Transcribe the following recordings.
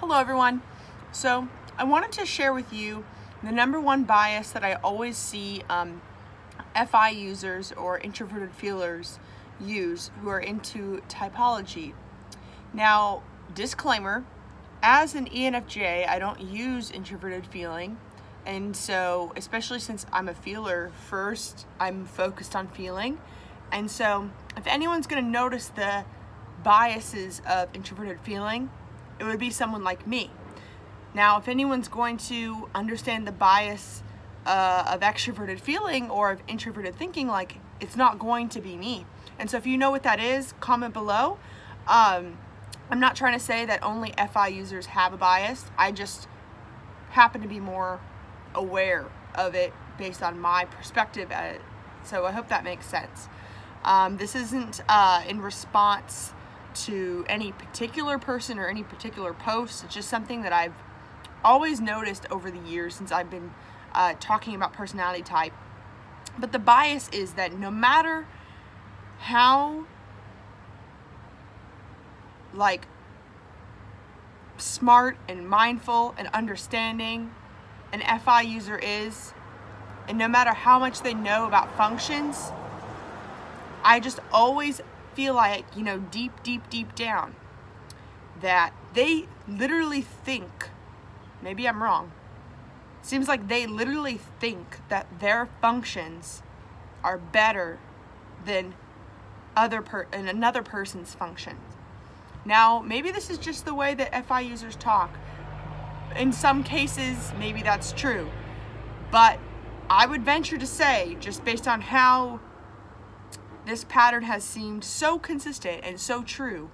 Hello everyone. So I wanted to share with you the number one bias that I always see FI users or introverted feelers use who are into typology. Now, disclaimer, as an ENFJ, I don't use introverted feeling, and so especially since I'm a feeler first, I'm focused on feeling, and so if anyone's going to notice the biases of introverted feeling, it would be someone like me. Now, if anyone's going to understand the bias of extroverted feeling or of introverted thinking, like, it's not going to be me. And so if you know what that is, comment below. I'm not trying to say that only FI users have a bias. I just happen to be more aware of it based on my perspective at it. So I hope that makes sense. This isn't in response to any particular person or any particular post. It's just something that I've always noticed over the years since I've been talking about personality type. But the bias is that no matter how smart and mindful and understanding an FI user is, and no matter how much they know about functions, I just always feel like, deep down, that they literally think, maybe I'm wrong, seems like they literally think that their functions are better than another person's functions. Now, maybe this is just the way that FI users talk. In some cases, maybe that's true, but I would venture to say, just based on how this pattern has seemed so consistent and so true,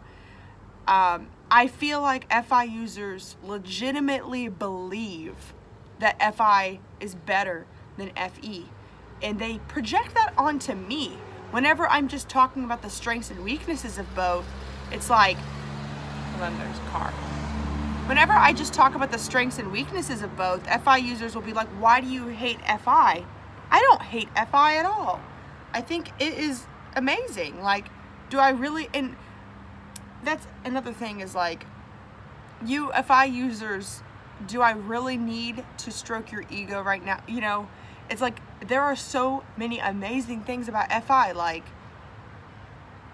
I feel like FI users legitimately believe that FI is better than FE, and they project that onto me. Whenever I'm just talking about the strengths and weaknesses of both, it's like, hold on, there's a car. Whenever I just talk about the strengths and weaknesses of both, FI users will be like, why do you hate FI? I don't hate FI at all. I think it is amazing. Like, do I really? And that's another thing, is like, you FI users, do I really need to stroke your ego right now? It's like, there are so many amazing things about FI. Like,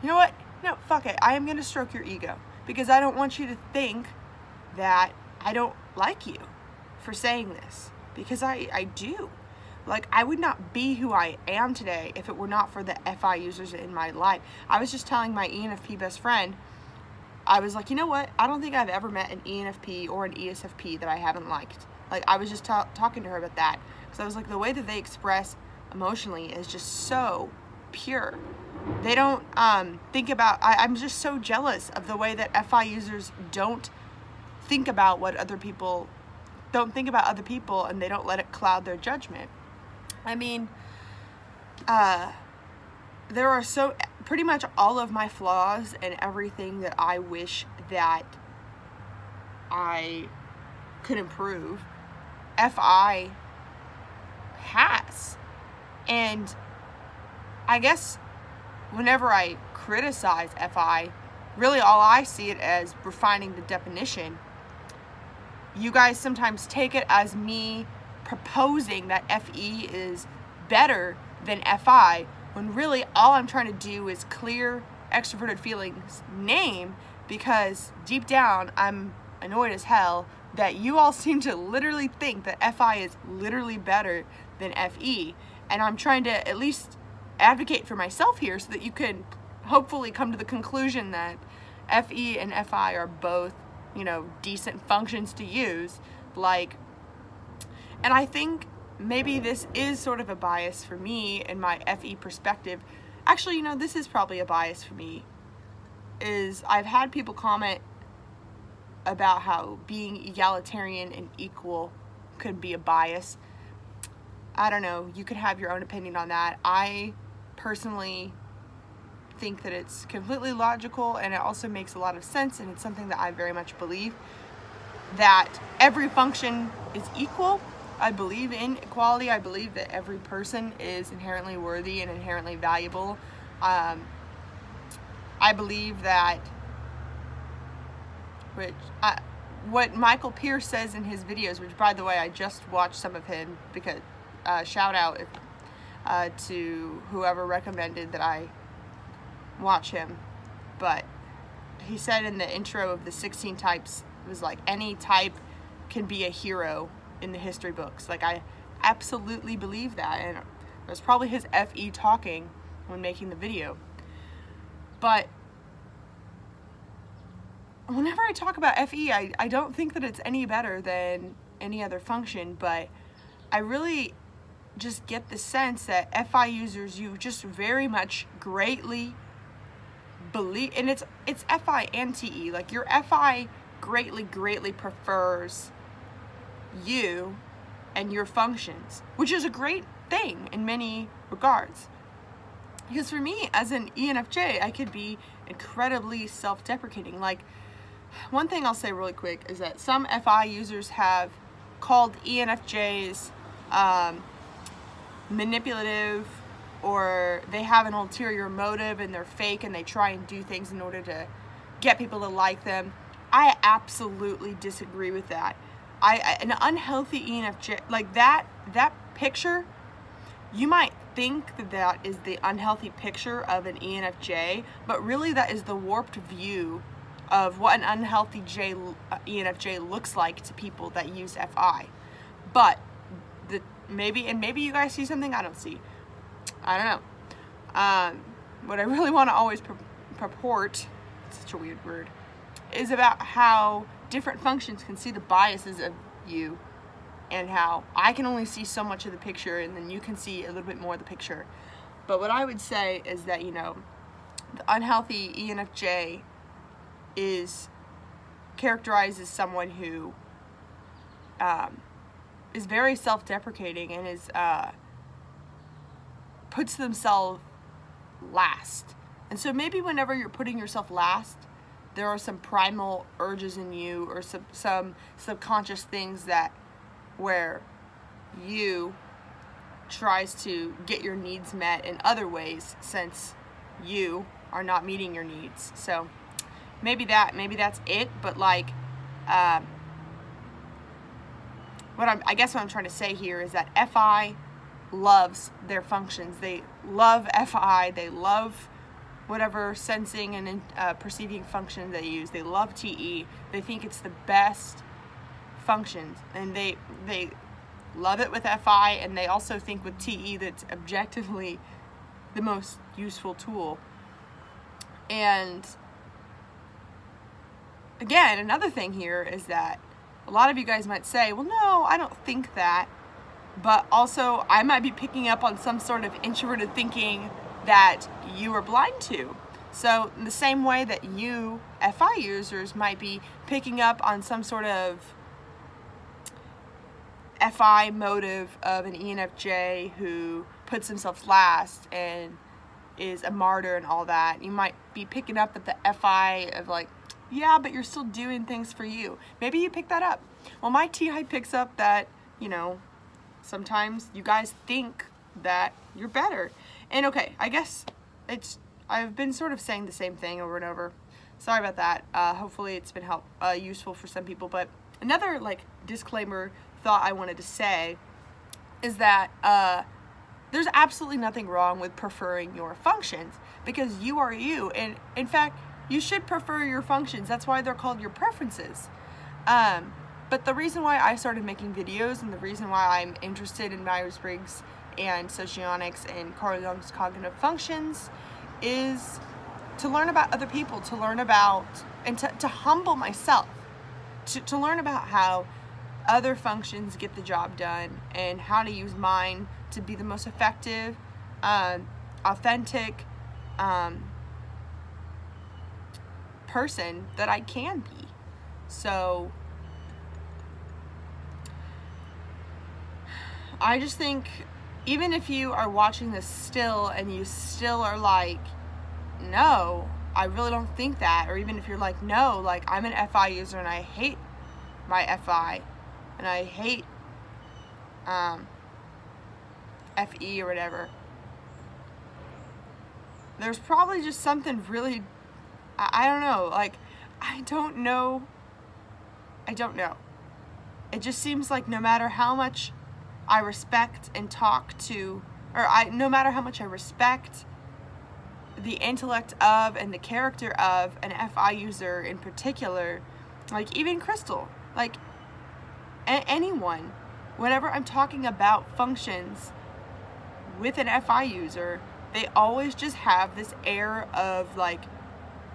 you know what? No, fuck it. I am going to stroke your ego because I don't want you to think that I don't like you for saying this, because I do. Like, I would not be who I am today if it were not for the FI users in my life. I was just telling my ENFP best friend, I was like, you know what? I don't think I've ever met an ENFP or an ESFP that I haven't liked. Like, I was just talking to her about that. Because I was like, the way that they express emotionally is just so pure. They don't think about, I'm just so jealous of the way that FI users don't think about what other people, don't think about other people, and they don't let it cloud their judgment. I mean, there are pretty much all of my flaws and everything that I wish that I could improve, FI has. And I guess whenever I criticize FI, really all I see it as refining the definition. You guys sometimes take it as me proposing that FE is better than FI, when really all I'm trying to do is clear extroverted feelings name, because deep down I'm annoyed as hell that you all seem to literally think that FI is literally better than FE, and I'm trying to at least advocate for myself here so that you can hopefully come to the conclusion that FE and FI are both, decent functions to use. And I think maybe this is sort of a bias for me in my FE perspective. Actually, this is probably a bias for me, is I've had people comment about how being egalitarian and equal could be a bias. I don't know, you could have your own opinion on that. I personally think that it's completely logical, and it also makes a lot of sense, and it's something that I very much believe, that every function is equal. I believe in equality. I believe that every person is inherently worthy and inherently valuable. I believe that what Michael Pierce says in his videos, which by the way, I just watched some of him because, shout out to whoever recommended that I watch him. But he said in the intro of the 16 types, it was like any type can be a hero in the history books. Like, I absolutely believe that, and it was probably his FE talking when making the video. But whenever I talk about FE, I don't think that it's any better than any other function, but I really just get the sense that FI users, you just very much greatly believe, and it's FI and TE, like your FI greatly prefers you and your functions, which is a great thing in many regards. Because for me, as an ENFJ, I could be incredibly self-deprecating. Like, one thing I'll say really quick is that some FI users have called ENFJs manipulative, or they have an ulterior motive and they're fake and they try and do things in order to get people to like them. I absolutely disagree with that. An unhealthy ENFJ, like that picture, you might think that that is the unhealthy picture of an ENFJ, but really that is the warped view of what an unhealthy ENFJ looks like to people that use FI. But maybe you guys see something I don't see. I don't know. What I really want to always purport, such a weird word, is about how different functions can see the biases of you, and how I can only see so much of the picture and then you can see a little bit more of the picture. But what I would say is that, you know, the unhealthy ENFJ is characterized as someone who is very self-deprecating and is puts themselves last. And so maybe whenever you're putting yourself last, there are some primal urges in you, or some subconscious things that where you tries to get your needs met in other ways, since you are not meeting your needs. So maybe that's it. But like, I guess what I'm trying to say here is that FI loves their functions. They love FI. They love whatever sensing and perceiving function they use. They love TE. They think it's the best functions, and they love it with FI, and they also think with TE that's objectively the most useful tool. And again, another thing here is that a lot of you guys might say, well, no, I don't think that. But also, I might be picking up on some sort of introverted thinking that you are blind to. So in the same way that you, FI users, might be picking up on some sort of FI motive of an ENFJ who puts themselves last and is a martyr and all that, you might be picking up at the FI of like, yeah, but you're still doing things for you. Maybe you pick that up. Well, my TI picks up that, you know, sometimes you guys think that you're better. And okay, I guess I've been sort of saying the same thing over and over. Sorry about that. Hopefully it's been useful for some people. But another like disclaimer thought I wanted to say is that there's absolutely nothing wrong with preferring your functions, because you are you, and in fact you should prefer your functions. That's why they're called your preferences. But the reason why I started making videos, and the reason why I'm interested in Myers-Briggs and socionics and Carl Jung's cognitive functions, is to learn about other people, to learn about, and to humble myself, to learn about how other functions get the job done, and how to use mine to be the most effective, authentic person that I can be. So I just think, even if you are watching this still and you still are like, no, I really don't think that, or even if you're like, no, like I'm an FI user and I hate my FI and I hate FE or whatever, there's probably just something really, I don't know, like, I don't know I don't know. It just seems like no matter how much I respect and talk to, no matter how much I respect the intellect of and the character of an FI user in particular, like even Crystal, like anyone, whenever I'm talking about functions with an FI user, they always just have this air of like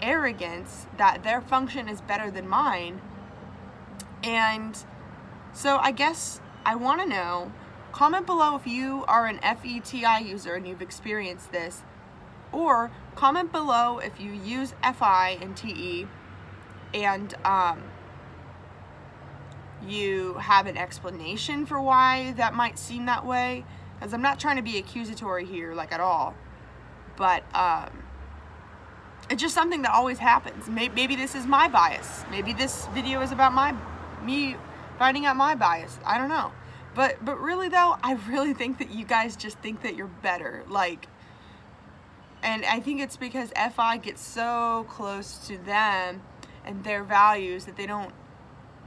arrogance that their function is better than mine. And so I guess I want to know, comment below if you are an FETI user and you've experienced this, or comment below if you use FI and TE and you have an explanation for why that might seem that way, because I'm not trying to be accusatory here, like at all, but it's just something that always happens. Maybe this is my bias. Maybe this video is about me finding out my bias. I don't know. But really though, I really think that you guys just think that you're better. Like, and I think it's because FI gets so close to them and their values that they don't,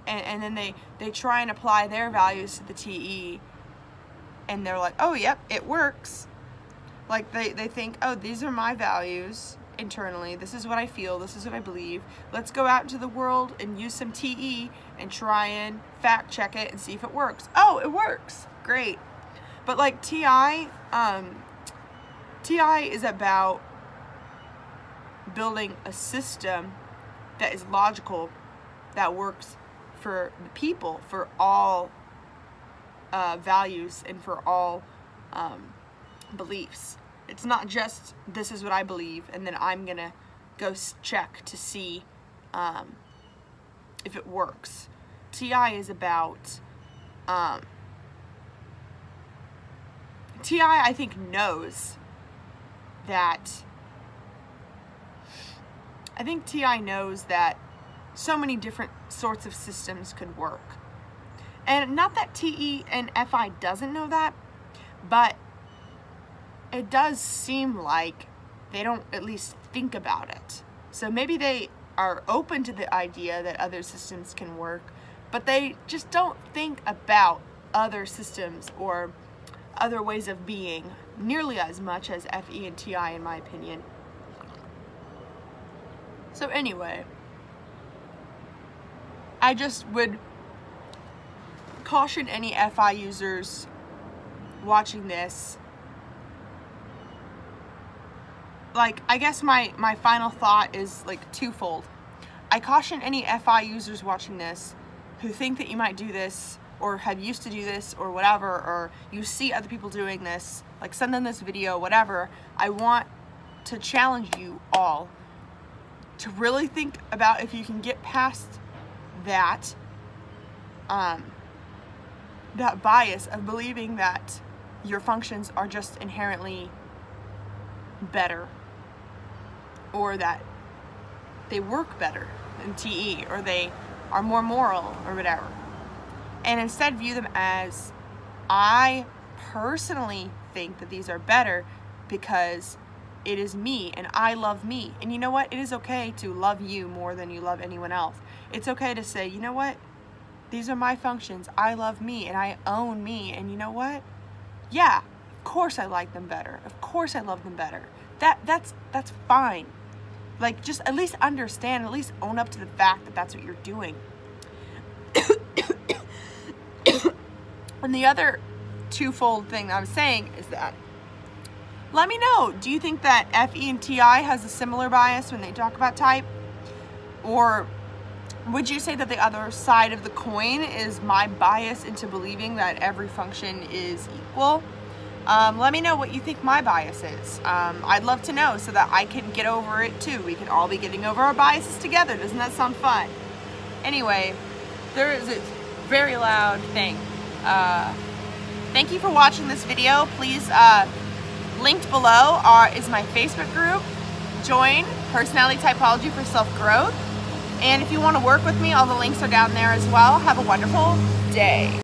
and then they try and apply their values to the TE, and they're like, oh yep, it works. Like they think, oh, these are my values internally, this is what I feel, this is what I believe, let's go out into the world and use some TE and try and fact check it and see if it works. Oh, it works, great. But like TI is about building a system that is logical, that works for the people, for all values and for all beliefs. It's not just, this is what I believe, and then I'm gonna go check to see if it works. TI is about, TI I think knows that, TI knows that so many different sorts of systems could work. And not that TE and FI doesn't know that, but it does seem like they don't at least think about it. So maybe they are open to the idea that other systems can work, but they just don't think about other systems or other ways of being nearly as much as FE and TI, in my opinion. So anyway, I just would caution any FI users watching this. Like, I guess my final thought is like twofold. I caution any FI users watching this who think that you might do this or have used to do this or whatever, or you see other people doing this, like send them this video, whatever. I want to challenge you all to really think about if you can get past that that bias of believing that your functions are just inherently better, or that they work better than TE, or they are more moral or whatever, and instead view them as, I personally think that these are better because it is me and I love me. And you know what? It is okay to love you more than you love anyone else. It's okay to say, you know what? These are my functions. I love me and I own me. And you know what? Yeah, of course I like them better. Of course I love them better. That's fine. Like, just at least understand, at least own up to the fact that that's what you're doing. And the other twofold thing I was saying is that, let me know, do you think that FE and TI has a similar bias when they talk about type? Or would you say that the other side of the coin is my bias into believing that every function is equal? Let me know what you think my bias is. I'd love to know so that I can get over it too. We can all be getting over our biases together. Doesn't that sound fun? Anyway, there is a very loud thing. Thank you for watching this video. Please, linked below is my Facebook group. Join Personality Typology for Self-Growth. And if you want to work with me, all the links are down there as well. Have a wonderful day.